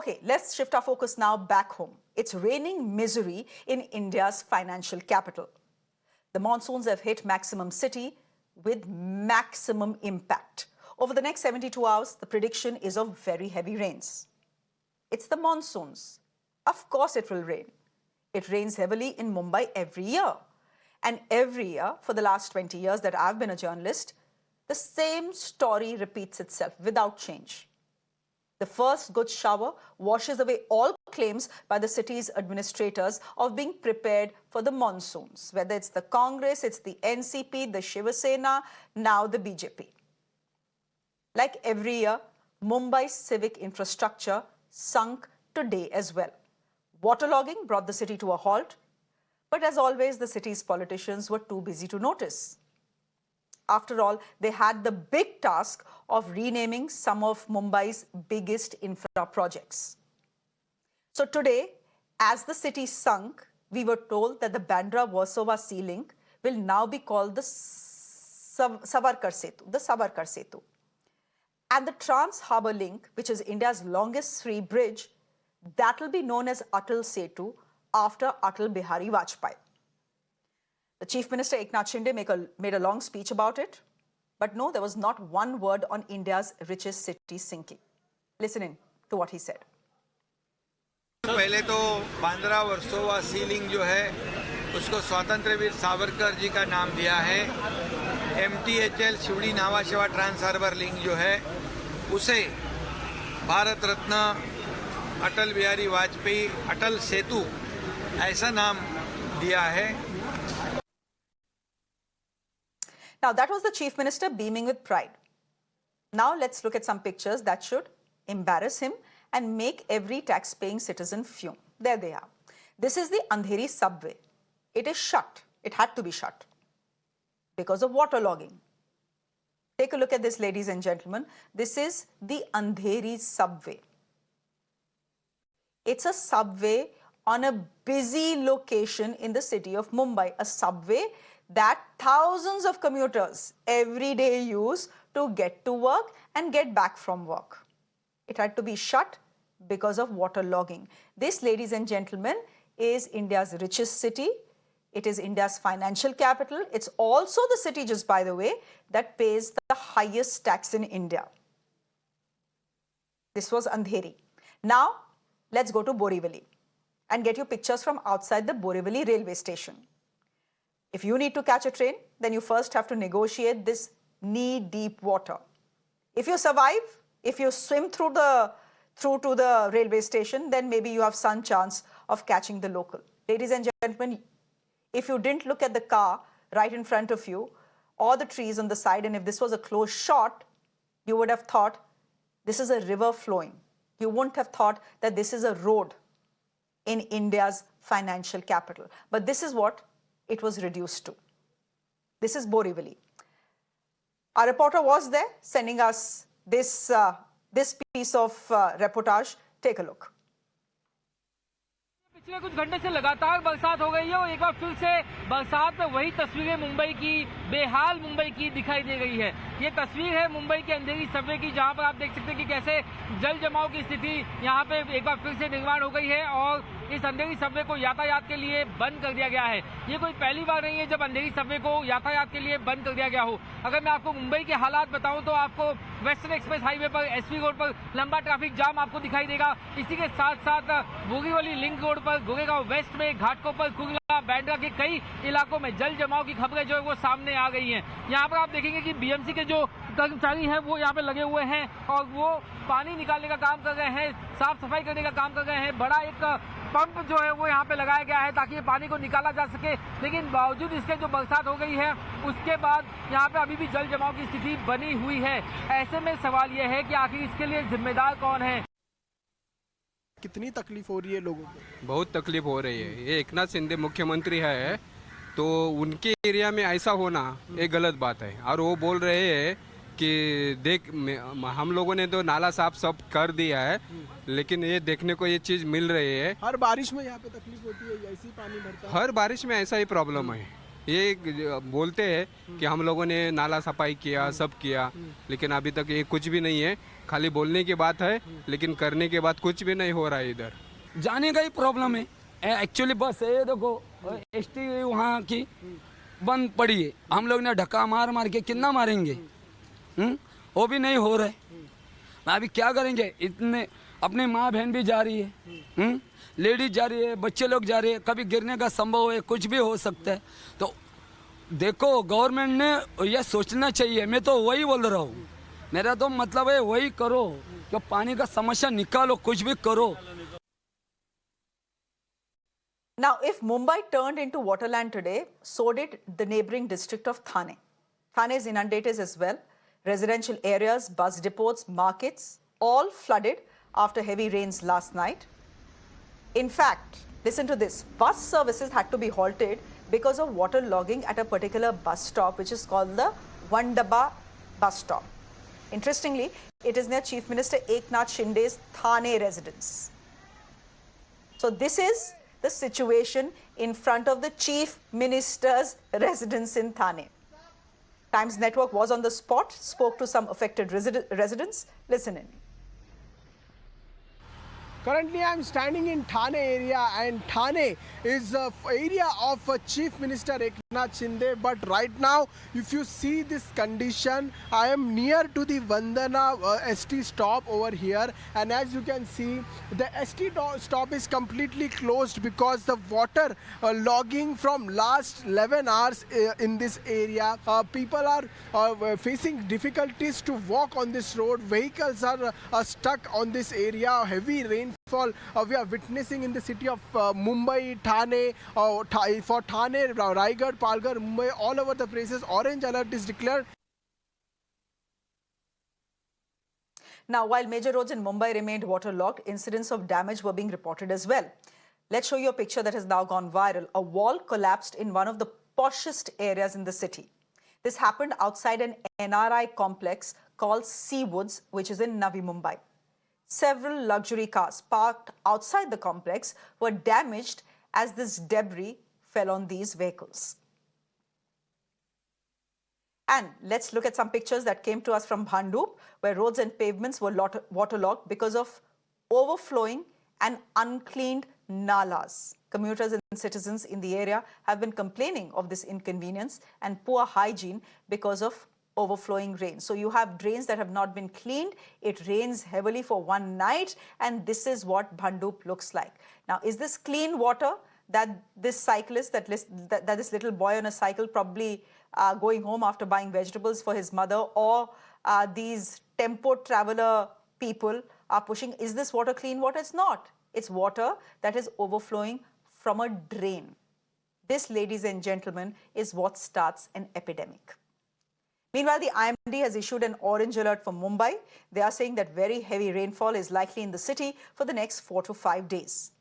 Okay, let's shift our focus now back home. It's raining misery in India's financial capital. The monsoons have hit maximum city with maximum impact. Over the next 72 hours, the prediction is of very heavy rains. It's the monsoons. Of course it will rain. It rains heavily in Mumbai every year. And every year, for the last 20 years that I've been a journalist, the same story repeats itself without change. The first good shower washes away all claims by the city's administrators of being prepared for the monsoons, whether it's the Congress, it's the NCP, the Shiva Sena, now the BJP. Like every year, Mumbai's civic infrastructure sunk today as well. Waterlogging brought the city to a halt, but as always, the city's politicians were too busy to notice. After all, they had the big task of renaming some of Mumbai's biggest infra projects. So today, as the city sunk, we were told that the Bandra-Versova sea link will now be called the Savarkar Setu. And the Trans-Harbour link, which is India's longest free bridge, that will be known as Atal Setu after Atal Bihari Vajpayee. The Chief Minister Eknath Shinde made a long speech about it, but no, there was not one word on India's richest city sinking. Listen in to what he said. पहले तो बांद्रा वर्सोवा सी link जो है उसको स्वतंत्र वीर सावरकर जी का नाम दिया है। MTHL शिवड़ी नावा शेवा ट्रांस हार्बर लिंक जो है उसे भारत रत्न अटल बिहारी वाजपेयी अटल सेतु ऐसा नाम दिया है। Now that was the Chief Minister beaming with pride. Now let's look at some pictures that should embarrass him and make every tax-paying citizen fume. There they are. This is the Andheri subway. It is shut. It had to be shut because of waterlogging. Take a look at this, ladies and gentlemen. This is the Andheri subway. It's a subway on a busy location in the city of Mumbai, a subway that thousands of commuters every day use to get to work and get back from work. It had to be shut because of waterlogging. This, ladies and gentlemen, is India's richest city. It is India's financial capital. It's also the city, just by the way, that pays the highest tax in India. This was Andheri. Now, let's go to Borivali and get you pictures from outside the Borivali railway station. If you need to catch a train, then you first have to negotiate this knee-deep water. If you survive, if you swim through to the railway station, then maybe you have some chance of catching the local. Ladies and gentlemen, if you didn't look at the car right in front of you or the trees on the side, and if this was a close shot, you would have thought this is a river flowing. You wouldn't have thought that this is a road in India's financial capital. But this is what it was reduced to. This is Borivali. Our reporter was there sending us this piece of reportage. Take a look. पिछले कुछ घंटे से लगातार बरसात हो गई है और एक बार फिर से बरसात में वही तस्वीरें मुंबई की, बेहाल मुंबई की दिखाई दे गई है। ये तस्वीर है मुंबई के अंधेरी सबवे की, जहां पर आप देख सकते हैं कि कैसे जल जमाव की स्थिति यहां पे एक बार फिर से निर्माण हो गई है और इस अंधेरी सबवे को यातायात के लिए बंद कर दिया गया है। ये कोई पहली बार नहीं है जब अंधेरी सबवे को यातायात के लिए बंद कर दिया गया हो। अगर मैं आपको मुंबई के हालात बताऊं तो आपको वेस्टर्न एक्सप्रेस हाईवे पर एसवी रोड पर लंबा ट्रैफिक जाम आपको दिखाई देगा। इसी के साथ साथ बोरीवली लिंक रोड पर गोरेगांव वेस्ट में घाटकोपर, कुर्ला, बैंड्रा के कई इलाकों में जल जमाव की खबरें जो है वो सामने आ गई हैं। यहाँ पर आप देखेंगे कि बीएमसी के जो कर्मचारी हैं वो यहाँ पे लगे हुए हैं और वो पानी निकालने का काम कर रहे हैं, साफ सफाई करने का काम कर रहे हैं। बड़ा एक पंप जो है वो यहाँ पे लगाया गया है ताकि ये पानी को निकाला जा सके, लेकिन बावजूद इसके जो बरसात हो गई है उसके बाद यहाँ पे अभी भी जल जमाव की स्थिति बनी हुई है। ऐसे में सवाल ये है कि आखिर इसके लिए जिम्मेदार कौन है। कितनी तकलीफ हो रही है लोगों को? बहुत तकलीफ हो रही है। ये एकनाथ शिंदे मुख्यमंत्री है तो उनके एरिया में ऐसा होना एक गलत बात है। और वो बोल रहे हैं कि देख हम लोगों ने तो नाला साफ सब कर दिया है, लेकिन ये देखने को ये चीज मिल रही है। हर बारिश में यहाँ पे तकलीफ होती है, ऐसी पानी भरता है। हर बारिश में ऐसा ही प्रॉब्लम है। ये बोलते हैं कि हम लोगों ने नाला सफाई किया, सब किया, लेकिन अभी तक ये कुछ भी नहीं है। खाली बोलने की बात है, लेकिन करने के बाद कुछ भी नहीं हो रहा है इधर। जाने का ही प्रॉब्लम है एक्चुअली। बस ये देखो एसटी वहाँ की बंद पड़ी है, हम लोग ने धक्का मार मार के कितना मारेंगे, वो भी नहीं हो रहा है। अभी क्या करेंगे, इतने अपनी माँ बहन भी जा रही है, लेडीज जा रही है, बच्चे लोग जा रहे हैं, कभी गिरने का संभव है, कुछ भी हो सकता है। तो देखो गवर्नमेंट ने यह सोचना चाहिए, मैं तो वही बोल रहा हूँ, मेरा तो मतलब है वही करो कि पानी का समस्या निकालो, कुछ भी करो। Now, if Mumbai turned into waterland today, so did the neighboring district of Thane. Thane is inundated as well. Residential areas, bus depots, markets, all flooded after heavy rains last night. In fact, listen to this, bus services had to be halted because of water logging at a particular bus stop, which is called the Vandaba bus stop. Interestingly, it is near Chief Minister Eknath Shinde's Thane residence. So this is the situation in front of the Chief Minister's residence in Thane. Times Network was on the spot, spoke to some affected residents. Listen in. Currently, I am standing in Thane area, and Thane is the area of Chief Minister Eknath Shinde. But right now, if you see this condition, I am near to the Vandana ST stop over here, and as you can see, the ST stop is completely closed because the water logging from last 11 hours in this area. People are facing difficulties to walk on this road. Vehicles are stuck on this area. Heavy rainfall we are witnessing in the city of Mumbai, Thane, for Thane, Raigad, Palghar, Mumbai, all over the places. Orange alert is declared. Now, while major roads in Mumbai remained waterlogged, incidents of damage were being reported as well. Let's show you a picture that has now gone viral. A wall collapsed in one of the poshest areas in the city. This happened outside an NRI complex called Seawoods, which is in Navi Mumbai. Several luxury cars parked outside the complex were damaged as this debris fell on these vehicles. And let's look at some pictures that came to us from Bhandup, where roads and pavements were waterlogged because of overflowing and uncleaned nalas. Commuters and citizens in the area have been complaining of this inconvenience and poor hygiene because of overflowing rain. So you have drains that have not been cleaned. It rains heavily for one night, and this is what Bhandup looks like. Now, is this clean water that this cyclist, that this little boy on a cycle probably going home after buying vegetables for his mother, or these tempo traveler people are pushing, is this water clean water? It's not. It's water that is overflowing from a drain. This, ladies and gentlemen, is what starts an epidemic. Meanwhile, the IMD has issued an orange alert for Mumbai. They are saying that very heavy rainfall is likely in the city for the next 4 to 5 days.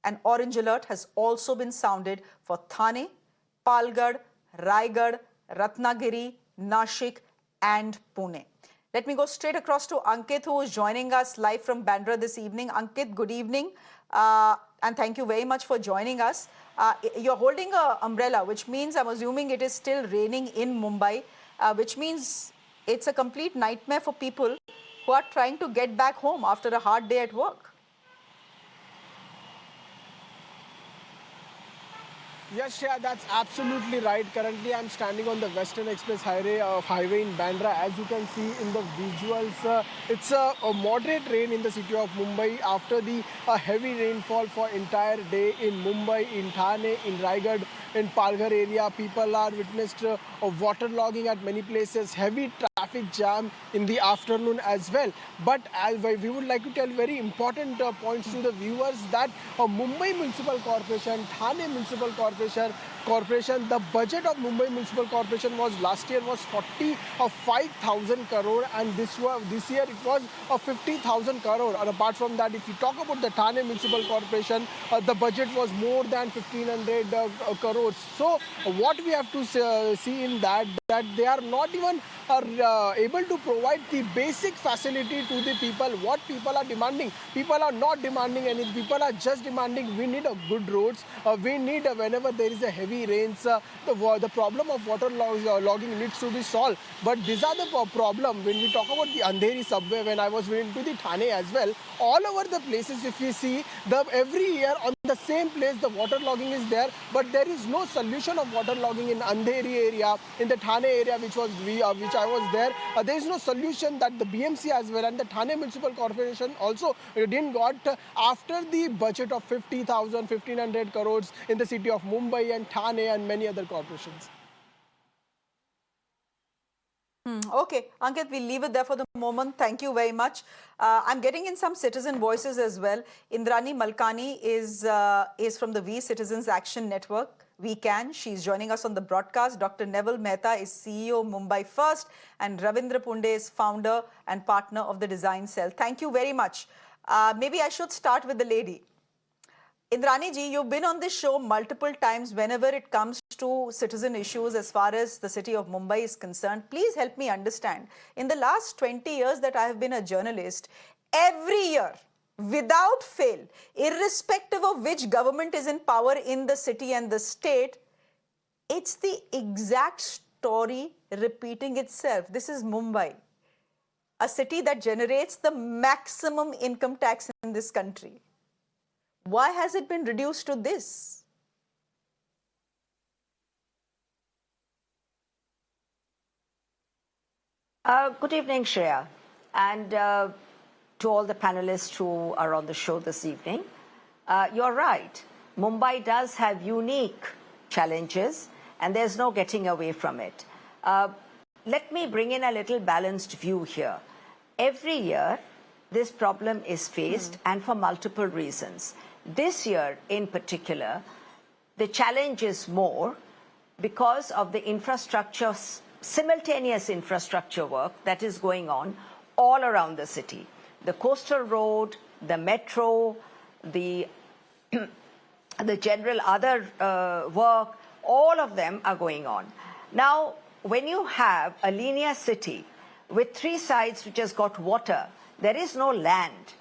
An orange alert has also been sounded for Thane, Palghar, Raigad, Ratnagiri, Nashik and Pune. Let me go straight across to Ankit, who is joining us live from Bandra this evening. Ankit, good evening, and thank you very much for joining us. You're holding an umbrella, which means I'm assuming it is still raining in Mumbai, which means it's a complete nightmare for people who are trying to get back home after a hard day at work. Yes, Shreya, that's absolutely right. Currently, I'm standing on the Western Express highway in Bandra. As you can see in the visuals, it's a moderate rain in the city of Mumbai after the heavy rainfall for entire day in Mumbai, in Thane, in Raigad, in Palghar area. People are witnessed water logging at many places, heavy traffic jam in the afternoon as well. But we would like to tell very important points to the viewers that Mumbai Municipal Corporation, Thane Municipal Corporation, the budget of Mumbai Municipal Corporation was last year was 45,000 crore, and this year it was 50,000 crore. And apart from that, if you talk about the Thane Municipal Corporation, the budget was more than 1,500 crores. So what we have to see in that they are not even able to provide the basic facility to the people. What people are demanding, people are not demanding anything. People are just demanding we need a good roads. We need whenever whenever there is a heavy rains, the problem of water logging needs to be solved. But these are the problem when we talk about the Andheri subway. When I was going to the Thane as well, all over the places, if we see every year on the same place, the water logging is there, but there is no solution of water logging in Andheri area, in the Thane area, which I was there. There is no solution that the BMC as well and the Thane Municipal Corporation also didn't got after the budget of 1,500 crores in the city of Mumbai and Thane and many other corporations. Okay, Ankit, we'll leave it there for the moment. Thank you very much. I'm getting in some citizen voices as well. Indrani Malkani is from the We Citizens Action Network. We Can. She's joining us on the broadcast. Dr. Neville Mehta is CEO Mumbai First, and Ravindra Punde is founder and partner of the Design Cell. Thank you very much. Maybe I should start with the lady. Indrani ji, you've been on this show multiple times whenever it comes to citizen issues as far as the city of Mumbai is concerned. Please help me understand. In the last 20 years that I have been a journalist, every year, without fail, irrespective of which government is in power in the city and the state, it's the exact story repeating itself. This is Mumbai, a city that generates the maximum income tax in this country. Why has it been reduced to this? Good evening, Shreya, and to all the panelists who are on the show this evening. You're right. Mumbai does have unique challenges, and there's no getting away from it. Let me bring in a little balanced view here. Every year, this problem is faced, and for multiple reasons. This year, in particular, the challenge is more because of the infrastructure, simultaneous infrastructure work that is going on all around the city. The coastal road, the metro, the general other work, all of them are going on. Now, when you have a linear city with three sides which has got water, there is no land.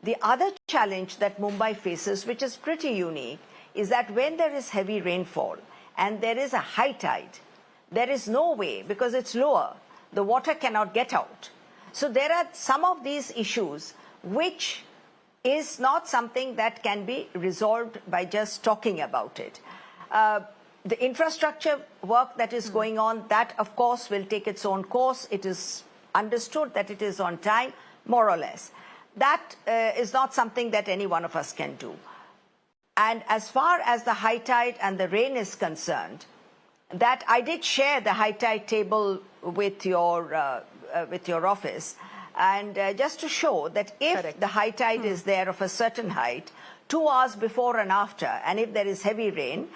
The other challenge that Mumbai faces, which is pretty unique, is that when there is heavy rainfall and there is a high tide, there is no way, because it's lower, the water cannot get out. So there are some of these issues which is not something that can be resolved by just talking about it. The infrastructure work that is going on, that of course will take its own course. It is understood that it is on time, more or less. That is not something that any one of us can do. And as far as the high tide and the rain is concerned, that I did share the high tide table with your office, and just to show that if the high tide is there of a certain height, 2 hours before and after, and if there is heavy rain,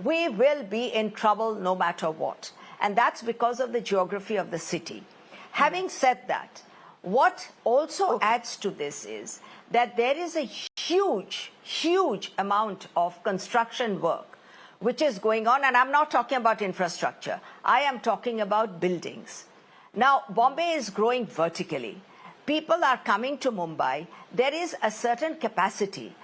we will be in trouble no matter what. And that's because of the geography of the city. Having said that, what also adds to this is that there is a huge amount of construction work which is going on, and I'm not talking about infrastructure. I am talking about buildings. Now, Bombay is growing vertically. People are coming to Mumbai. There is a certain capacity.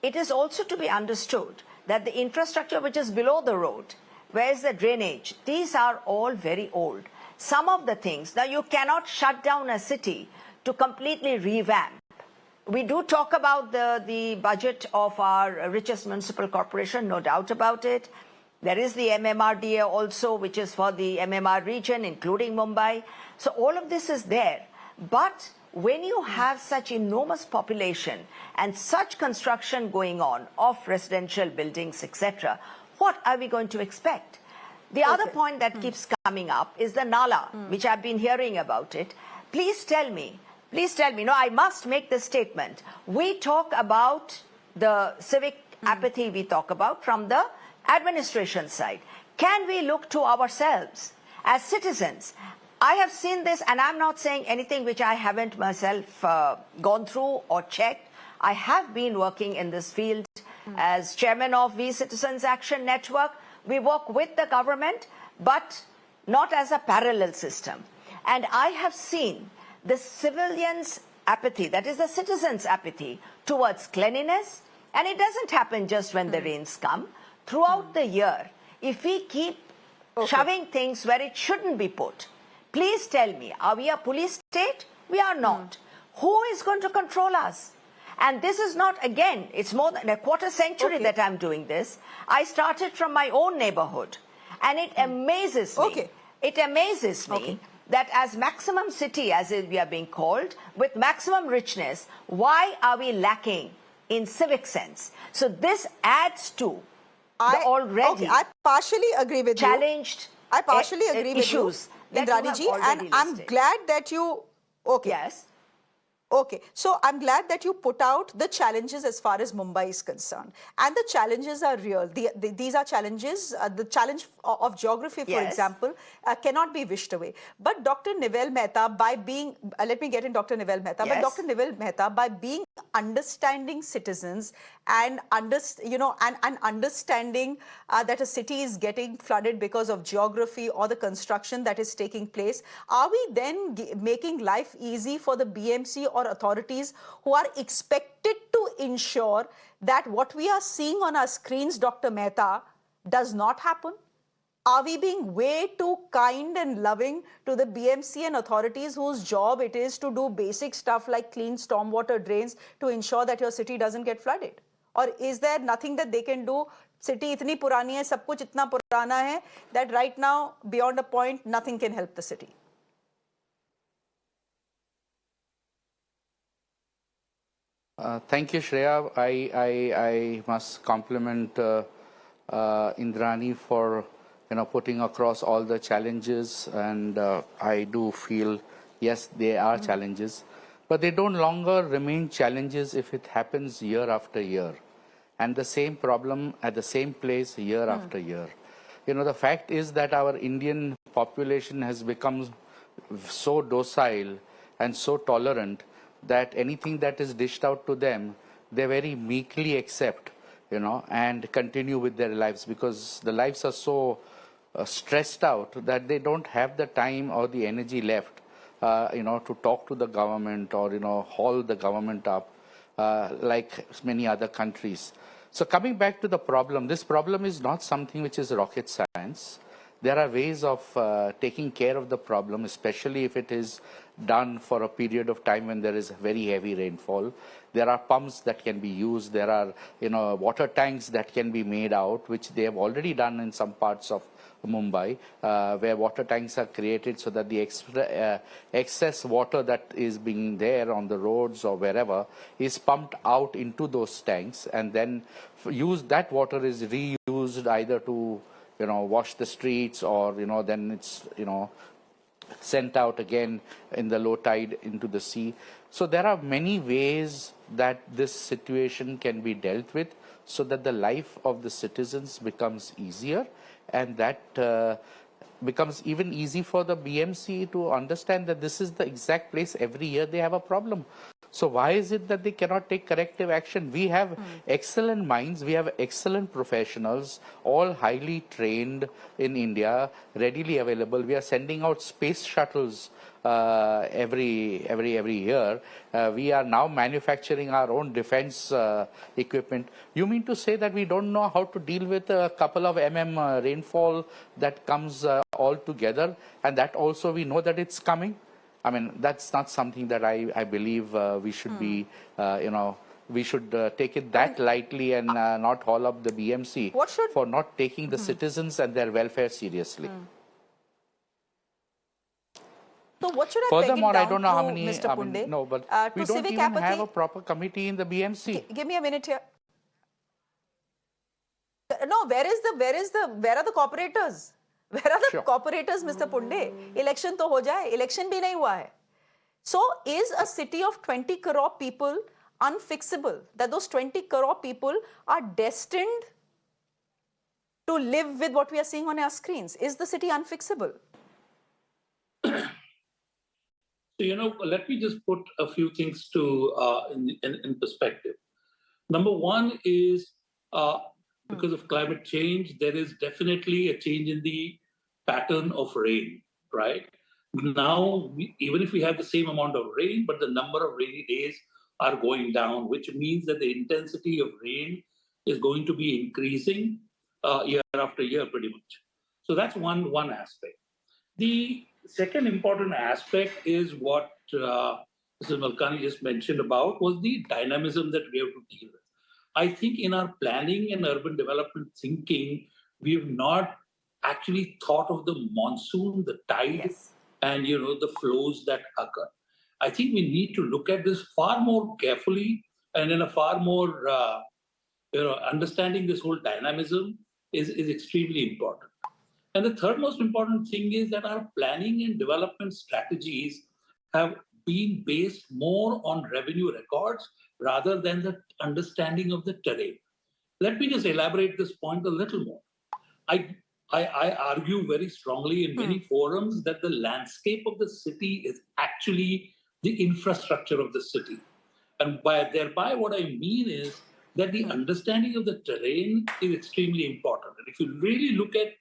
It is also to be understood that the infrastructure which is below the road, where is the drainage, these are all very old. Some of the things, now you cannot shut down a city to completely revamp. We do talk about the budget of our richest municipal corporation, no doubt about it. There is the MMRDA also, which is for the MMR region, including Mumbai. So all of this is there. But when you have such enormous population and such construction going on of residential buildings, etc., what are we going to expect? The other point that keeps coming up is the Nala, which I've been hearing about it. Please tell me, no, I must make this statement. We talk about the civic apathy we talk about from the administration side. Can we look to ourselves as citizens? I have seen this, and I'm not saying anything which I haven't myself gone through or checked. I have been working in this field as chairman of We Citizens Action Network. We work with the government, but not as a parallel system. And I have seen the civilians' apathy, that is the citizens' apathy towards cleanliness, and it doesn't happen just when the rains come, throughout the year, if we keep shoving things where it shouldn't be put, please tell me, are we a police state? We are not. Who is going to control us? And this is not, again, it's more than a quarter century that I'm doing this. I started from my own neighborhood. And it amazes me. It amazes me that as maximum city, as we are being called, with maximum richness, why are we lacking in civic sense? So this adds to the already I partially agree with challenged you. I partially agree issues with you, Indrani ji, and I'm glad that you... Yes. Okay, so I'm glad that you put out the challenges as far as Mumbai is concerned. And the challenges are real. These are challenges. The challenge of geography, for example, cannot be wished away. But Dr. Neville Mehta, by being, let me get in Dr. Neville Mehta, but Dr. Neville Mehta, by being understanding citizens and, understanding that a city is getting flooded because of geography or the construction that is taking place, are we then making life easy for the BMC or authorities who are expected to ensure that what we are seeing on our screens, Dr. Mehta, does not happen? Are we being way too kind and loving to the BMC and authorities whose job it is to do basic stuff like clean stormwater drains to ensure that your city doesn't get flooded? Or is there nothing that they can do? City itni purani hai, sab kuch itna purana hai that right now, beyond a point, nothing can help the city. Thank you, Shreya. I must compliment Indrani for putting across all the challenges, and I do feel yes, they are challenges, but they don't longer remain challenges if it happens year after year, and the same problem at the same place year after year. The fact is that our Indian population has become so docile and so tolerant that anything that is dished out to them, they very meekly accept, and continue with their lives, because the lives are so stressed out that they don't have the time or the energy left, to talk to the government or, haul the government up, like many other countries. So coming back to the problem, this problem is not something which is rocket science. There are ways of taking care of the problem, especially if it is done for a period of time when there is very heavy rainfall. There are pumps that can be used. There are, water tanks that can be made out, which they have already done in some parts of Mumbai, where water tanks are created so that the excess water that is being there on the roads or wherever is pumped out into those tanks, and then that water is reused either to wash the streets, or then it's sent out again in the low tide into the sea. So there are many ways that this situation can be dealt with so that the life of the citizens becomes easier, and that becomes even easy for the BMC to understand that this is the exact place every year they have a problem. So why is it that they cannot take corrective action? We have excellent minds, we have excellent professionals, all highly trained in India, readily available. We are sending out space shuttles every year. We are now manufacturing our own defense equipment. You mean to say that we don't know how to deal with a couple of rainfall that comes all together, and that also we know that it's coming? I mean, that's not something that I believe we should be, we should take it that lightly and not haul up the BMC for not taking the citizens and their welfare seriously. So what should I Furthermore, I don't know how many, Mr. Punde, no, but we don't Civic even Apathy, have a proper committee in the BMC. Give me a minute here. No, where are the cooperators? Where are the cooperators, Mr. Punde? Election to ho jaye. Election bhi nahi hua hai. So is a city of 20 crore people unfixable? That those 20 crore people are destined to live with what we are seeing on our screens? Is the city unfixable? So, let me just put a few things in perspective. Number one is because of climate change, there is definitely a change in the pattern of rain, right? Now, even if we have the same amount of rain, but the number of rainy days are going down, which means that the intensity of rain is going to be increasing. year after year, pretty much. So that's one aspect. The second important aspect is what Mrs. Malkani just mentioned about was the dynamism that we have to deal with. I think in our planning and urban development thinking, we have not actually thought of the monsoon, the tide, and the flows that occur. I think we need to look at this far more carefully and in a far more understanding this whole dynamism is extremely important. And the third most important thing is that our planning and development strategies have been based more on revenue records rather than the understanding of the terrain. Let me just elaborate this point a little more. I argue very strongly in many forums that the landscape of the city is actually the infrastructure of the city. And thereby what I mean is that the understanding of the terrain is extremely important. And if you really look at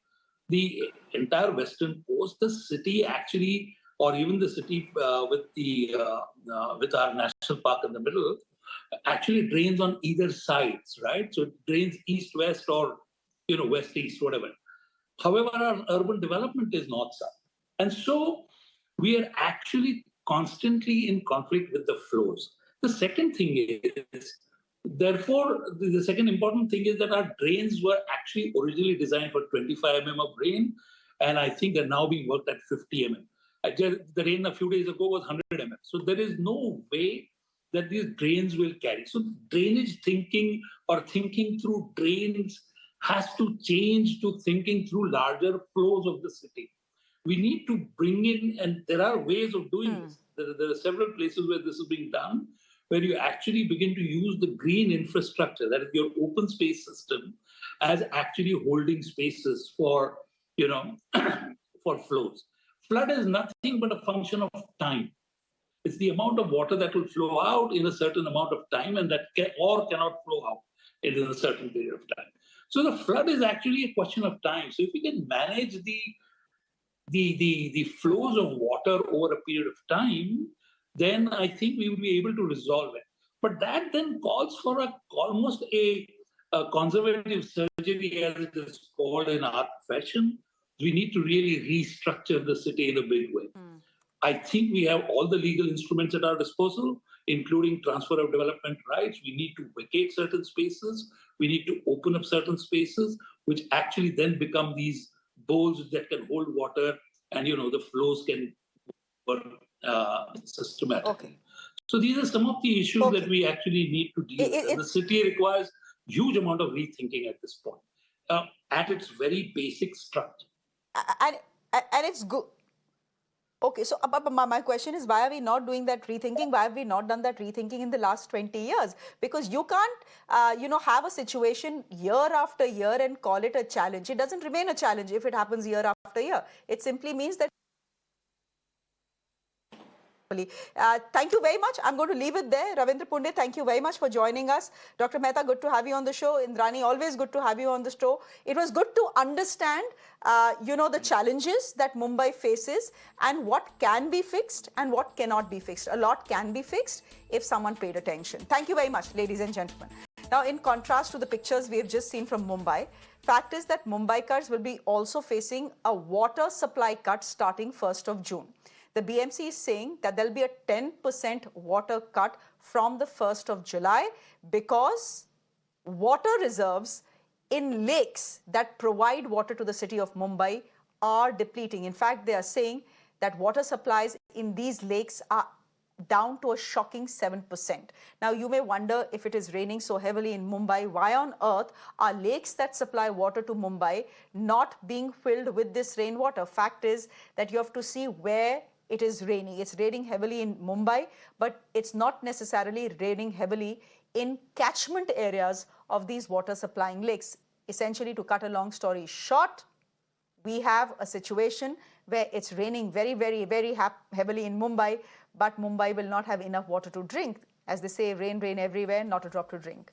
the entire western coast, the city actually, or even the city with our national park in the middle, actually drains on either sides, right? So it drains east-west or west-east, whatever. However, our urban development is north-south. And so we are actually constantly in conflict with the flows. The second thing is, therefore, the second important thing is that our drains were actually originally designed for 25 mm of rain, and I think they're now being worked at 50 mm. The rain a few days ago was 100 mm. So there is no way that these drains will carry. So drainage thinking or thinking through drains has to change to thinking through larger flows of the city. We need to bring in, and there are ways of doing this. There are several places where this is being done, where you actually begin to use the green infrastructure, that is your open space system, as actually holding spaces for, for flows. Flood is nothing but a function of time. It's the amount of water that will flow out in a certain amount of time and that cannot flow out in a certain period of time. So the flood is actually a question of time. So if we can manage the flows of water over a period of time, then I think we will be able to resolve it. But that then calls for almost a conservative surgery, as it is called in our profession. We need to really restructure the city in a big way. I think we have all the legal instruments at our disposal, including transfer of development rights. We need to vacate certain spaces. We need to open up certain spaces, which actually then become these bowls that can hold water, and the flows can work systematically. Okay. So these are some of the issues that we actually need to deal with. And the city requires huge amount of rethinking at this point, at its very basic structure. And it's good. Okay, so my question is, why are we not doing that rethinking? Why have we not done that rethinking in the last 20 years? Because you can't, have a situation year after year and call it a challenge. It doesn't remain a challenge if it happens year after year. It simply means that. Thank you very much. I'm going to leave it there. Ravindra Punde, thank you very much for joining us. Dr. Mehta, good to have you on the show. Indrani, always good to have you on the show. It was good to understand, the challenges that Mumbai faces and what can be fixed and what cannot be fixed. A lot can be fixed if someone paid attention. Thank you very much, ladies and gentlemen. Now, in contrast to the pictures we have just seen from Mumbai, fact is that Mumbaikars will be also facing a water supply cut starting 1st of June. The BMC is saying that there will be a 10% water cut from the 1st of July because water reserves in lakes that provide water to the city of Mumbai are depleting. In fact, they are saying that water supplies in these lakes are down to a shocking 7%. Now, you may wonder, if it is raining so heavily in Mumbai, why on earth are lakes that supply water to Mumbai not being filled with this rainwater? Fact is that you have to see where it is raining. It's raining heavily in Mumbai, but it's not necessarily raining heavily in catchment areas of these water supplying lakes. Essentially, to cut a long story short, we have a situation where it's raining very, very, very heavily in Mumbai, but Mumbai will not have enough water to drink. As they say, rain, rain everywhere, not a drop to drink.